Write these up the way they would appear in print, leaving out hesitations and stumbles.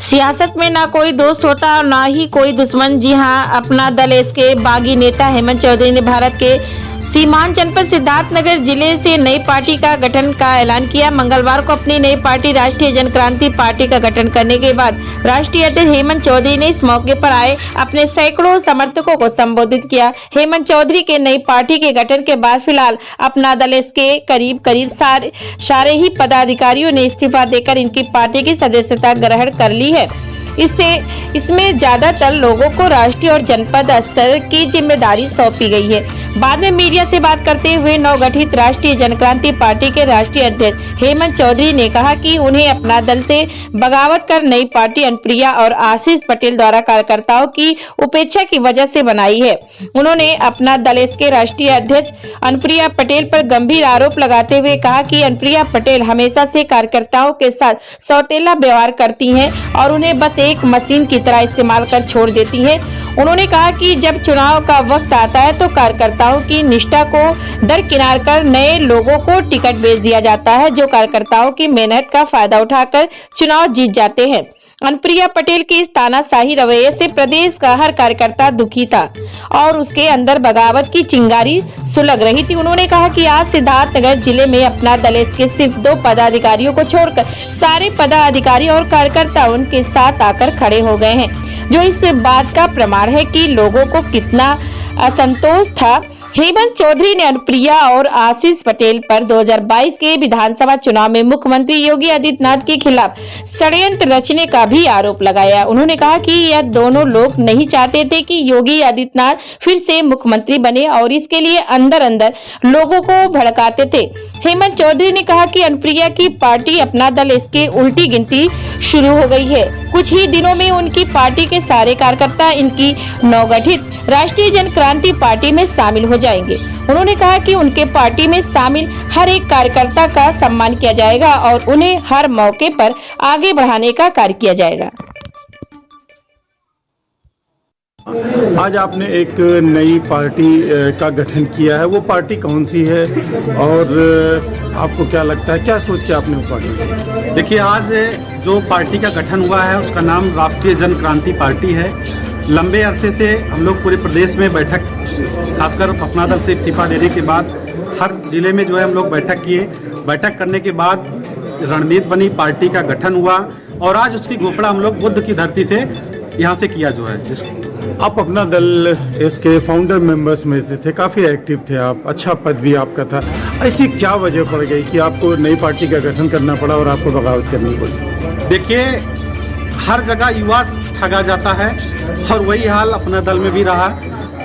सियासत में ना कोई दोस्त होता और ना ही कोई दुश्मन। जी हां, अपना दल इसके बागी नेता हेमंत चौधरी ने भारत के सीमांत जनपद सिद्धार्थनगर जिले से नई पार्टी का गठन का ऐलान किया। मंगलवार को अपनी नई पार्टी राष्ट्रीय जनक्रांति पार्टी का गठन करने के बाद राष्ट्रीय अध्यक्ष हेमंत चौधरी ने इस मौके पर आए अपने सैकड़ों समर्थकों को संबोधित किया। हेमंत चौधरी के नई पार्टी के गठन के बाद फिलहाल अपना दल इसके करीब सारे ही पदाधिकारियों ने इस्तीफा देकर इनकी पार्टी की सदस्यता ग्रहण कर ली है। इसमें ज्यादातर लोगों को राष्ट्रीय और जनपद स्तर की जिम्मेदारी सौंपी गई है। बाद में मीडिया से बात करते हुए नवगठित राष्ट्रीय जनक्रांति पार्टी के राष्ट्रीय अध्यक्ष हेमंत चौधरी ने कहा कि उन्हें अपना दल से बगावत कर नई पार्टी अनुप्रिया और आशीष पटेल द्वारा कार्यकर्ताओं की उपेक्षा की वजह से बनाई है। उन्होंने अपना दल इसके राष्ट्रीय अध्यक्ष अनुप्रिया पटेल पर गंभीर आरोप लगाते हुए कहा कि अनुप्रिया पटेल हमेशा से कार्यकर्ताओं के साथ सौतेला व्यवहार करती हैं और उन्हें बस एक मशीन की तरह इस्तेमाल कर छोड़ देती हैं। उन्होंने कहा कि जब चुनाव का वक्त आता है तो कार्यकर्ताओं की निष्ठा को दरकिनार कर नए लोगों को टिकट बेच दिया जाता है, जो कार्यकर्ताओं की मेहनत का फायदा उठाकर चुनाव जीत जाते हैं। अनुप्रिया पटेल के इस तानाशाही रवैये से प्रदेश का हर कार्यकर्ता दुखी था और उसके अंदर बगावत की चिंगारी सुलग रही थी। उन्होंने कहा कि आज सिद्धार्थनगर जिले में अपना दल के सिर्फ 2 पदाधिकारियों को छोड़कर सारे पदाधिकारी और कार्यकर्ता उनके साथ आकर खड़े हो गए हैं, जो इस बात का प्रमाण है कि लोगों को कितना असंतोष था। हेमंत चौधरी ने अनुप्रिया और आशीष पटेल पर 2022 के विधानसभा चुनाव में मुख्यमंत्री योगी आदित्यनाथ के खिलाफ षड्यंत्र रचने का भी आरोप लगाया। उन्होंने कहा कि यह दोनों लोग नहीं चाहते थे कि योगी आदित्यनाथ फिर से मुख्यमंत्री बने और इसके लिए अंदर अंदर लोगों को भड़काते थे। हेमंत चौधरी ने कहा कि अनुप्रिया की पार्टी अपना दल इसके उल्टी गिनती शुरू हो गई है। कुछ ही दिनों में उनकी पार्टी के सारे कार्यकर्ता इनकी नवगठित राष्ट्रीय जनक्रांति पार्टी में शामिल हो जाएंगे। उन्होंने कहा कि उनके पार्टी में शामिल हर एक कार्यकर्ता का सम्मान किया जाएगा और उन्हें हर मौके पर आगे बढ़ाने का कार्य किया जाएगा। आज आपने एक नई पार्टी का गठन किया है, वो पार्टी कौन सी है और आपको क्या लगता है, क्या सोच के आपने वो पार्टी? देखिए, आज जो पार्टी का गठन हुआ है उसका नाम राष्ट्रीय जनक्रांति पार्टी है। लंबे अरसे से हम लोग पूरे प्रदेश में बैठक, खासकर अपना दल से इस्तीफा देने के बाद हर जिले में जो है हम लोग बैठक किए। बैठक करने के बाद रणनीति बनी, पार्टी का गठन हुआ और आज उसकी घोषणा हम लोग बुद्ध की धरती से यहाँ से किया जो है। आप अपना दल इसके फाउंडर मेंबर्स में से थे, काफ़ी एक्टिव थे आप, अच्छा पद भी आपका था। ऐसी क्या वजह पड़ गई कि आपको नई पार्टी का गठन करना पड़ा और आपको बगावत करनी पड़ी? देखिए, हर जगह युवा ठगा जाता है और वही हाल अपना दल में भी रहा।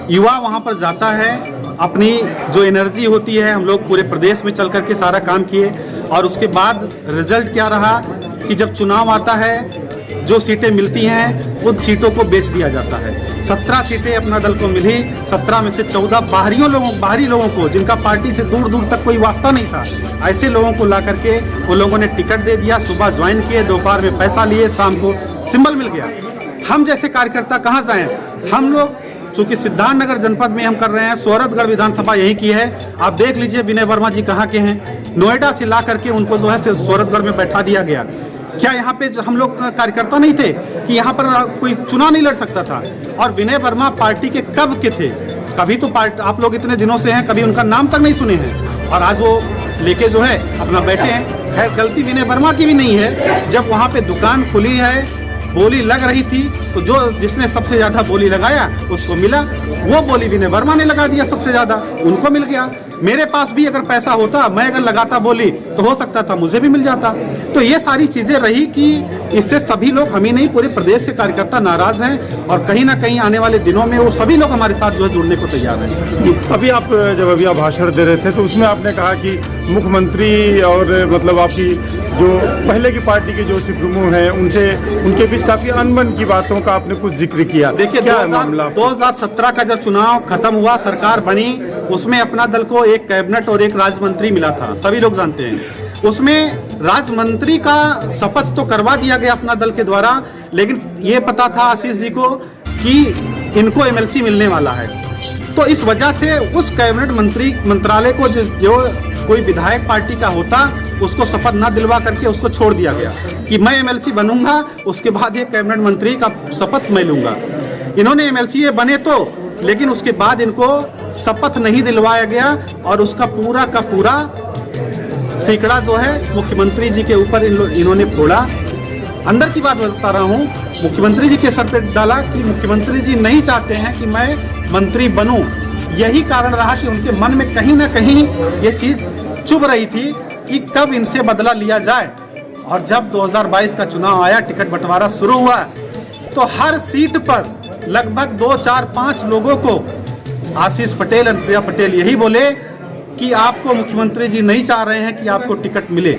युवा वहाँ पर जाता है, अपनी जो एनर्जी होती है, हम लोग पूरे प्रदेश में चल करके सारा काम किए और उसके बाद रिजल्ट क्या रहा कि जब चुनाव आता है जो सीटें मिलती हैं उन सीटों को बेच दिया जाता है। 17 सीटें अपना दल को मिली, 17 में से 14 बाहरी लोगों को, जिनका पार्टी से दूर दूर तक कोई वास्ता नहीं था, ऐसे लोगों को ला करके वो लोगों ने टिकट दे दिया। सुबह ज्वाइन किए, दोपहर में पैसा लिए, शाम को सिंबल मिल गया। हम जैसे कार्यकर्ता कहाँ जाएं? हम लोग चूँकि सिद्धार्थनगर जनपद में हम कर रहे हैं, सोरठगढ़ विधानसभा यहीं की है। आप देख लीजिए विनय वर्मा जी कहाँ के हैं, नोएडा से ला करके उनको जो है सोरठगढ़ में बैठा दिया गया। क्या यहाँ पे हम लोग कार्यकर्ता नहीं थे कि यहाँ पर कोई चुनाव नहीं लड़ सकता था? और विनय वर्मा पार्टी के कब के थे? कभी तो आप लोग इतने दिनों से हैं, कभी उनका नाम तक नहीं सुने हैं और आज वो लेके जो है अपना बैठे हैं। खैर, गलती विनय वर्मा की भी नहीं है। जब वहाँ पे दुकान खुली है, बोली लग रही थी, तो जिसने सबसे ज्यादा बोली लगाया उसको मिला। वो बोली विनय वर्मा ने लगा दिया, सबसे ज्यादा उनको मिल गया। मेरे पास भी अगर पैसा होता, मैं अगर लगाता बोली, तो हो सकता था मुझे भी मिल जाता। तो ये सारी चीजें रही कि इससे सभी लोग, हम ही नहीं पूरे प्रदेश के कार्यकर्ता नाराज हैं और कहीं ना कहीं आने वाले दिनों में वो सभी लोग हमारे साथ जो है जुड़ने को तैयार हैं। अभी आप भाषण दे रहे थे तो उसमें आपने कहा कि मुख्यमंत्री और मतलब आपकी जो पहले की पार्टी के जो सुप्रीमो हैं उनके बीच काफी अनबन की बातों का आपने कुछ जिक्र किया। देखिए, क्या मामला? 2017 का जब चुनाव खत्म हुआ, सरकार बनी, उसमें अपना दल को एक कैबिनेट और एक राज्य मंत्री मिला था, सभी लोग जानते हैं। उसमें राज्य मंत्री का शपथ तो करवा दिया गया अपना दल के द्वारा, लेकिन ये पता था आशीष जी को कि इनको एमएलसी मिलने वाला है। तो इस वजह से उस कैबिनेट मंत्रालय को जो कोई विधायक पार्टी का होता, उसको शपथ न दिलवा करके उसको छोड़ दिया गया। कि मैं एमएलसी बनूंगा, उसके बाद एक कैबिनेट मंत्री का शपथ मैं लूंगा। इन्होंने एमएलसी बने तो, लेकिन उसके बाद इनको शपथ नहीं दिलवाया गया और उसका पूरा का पूरा सैकड़ा जो है मुख्यमंत्री जी के ऊपर इन्होंने फोड़ा। अंदर की बात बता रहा हूँ, मुख्यमंत्री जी के सर पे डाला कि मुख्यमंत्री जी नहीं चाहते हैं कि मैं मंत्री बनूं। यही कारण रहा कि उनके मन में कहीं ना कहीं ये चीज़ चुभ रही थी कि कब इनसे बदला लिया जाए। और जब 2022 का चुनाव आया, टिकट बंटवारा शुरू हुआ, तो हर सीट पर लगभग 2, 4, 5 लोगों को आशीष पटेल, अनुप्रिया पटेल यही बोले कि आपको मुख्यमंत्री जी नहीं चाह रहे हैं कि आपको टिकट मिले।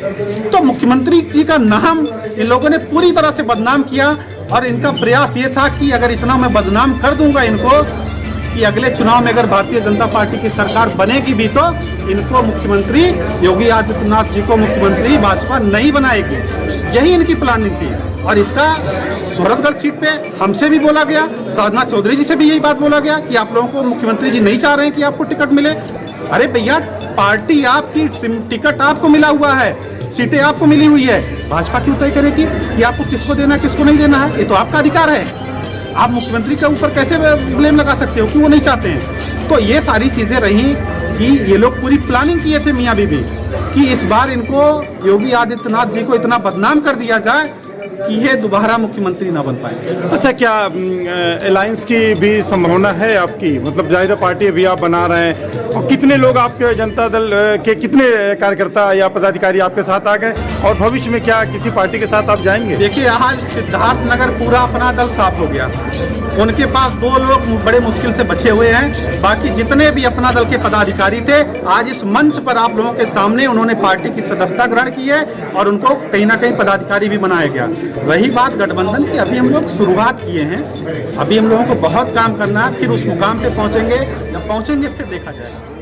तो मुख्यमंत्री जी का नाम इन लोगों ने पूरी तरह से बदनाम किया और इनका प्रयास ये था कि अगर इतना मैं बदनाम कर दूंगा इनको कि अगले चुनाव में अगर भारतीय जनता पार्टी की सरकार बनेगी भी तो इनको मुख्यमंत्री, योगी आदित्यनाथ जी को मुख्यमंत्री भाजपा नहीं बनाएगी। यही इनकी प्लानिंग थी। और इसका सोहरतगढ़ सीट पे हमसे भी बोला गया, साधना चौधरी जी से भी यही बात बोला गया कि आप लोगों को मुख्यमंत्री जी नहीं चाह रहे हैं कि आपको टिकट मिले। अरे भैया, पार्टी आपकी, टिकट आपको मिला हुआ है, सीटें आपको मिली हुई है, भाजपा क्यों तय करेगी कि आपको किसको देना किसको नहीं देना है? ये तो आपका अधिकार है। आप मुख्यमंत्री के ऊपर कैसे ब्लेम लगा सकते हो कि वो नहीं चाहते हैं? तो ये सारी चीजें रही कि ये लोग पूरी प्लानिंग किए थे मियाँ बीबी कि इस बार इनको योगी आदित्यनाथ जी को इतना बदनाम कर दिया जाए कि ये दोबारा मुख्यमंत्री ना बन पाए। अच्छा, क्या अलायंस की भी संभावना है आपकी? मतलब जाहिर पार्टी अभी आप बना रहे हैं, और कितने लोग आपके जनता दल के, कितने कार्यकर्ता या पदाधिकारी आपके साथ आ गए, और भविष्य में क्या किसी पार्टी के साथ आप जाएंगे? देखिए, आज सिद्धार्थनगर पूरा अपना दल साफ हो गया। उनके पास 2 लोग बड़े मुश्किल से बचे हुए हैं। बाकी जितने भी अपना दल के पदाधिकारी थे, आज इस मंच पर आप लोगों के सामने उन्होंने पार्टी की सदस्यता ग्रहण की है और उनको कहीं ना कहीं पदाधिकारी भी बनाया गया। वही बात गठबंधन की, अभी हम लोग शुरुआत किए हैं। अभी हम लोगों को बहुत काम करना है, फिर उस मुकाम पे पहुंचेंगे। जब पहुंचेंगे फिर देखा जाएगा।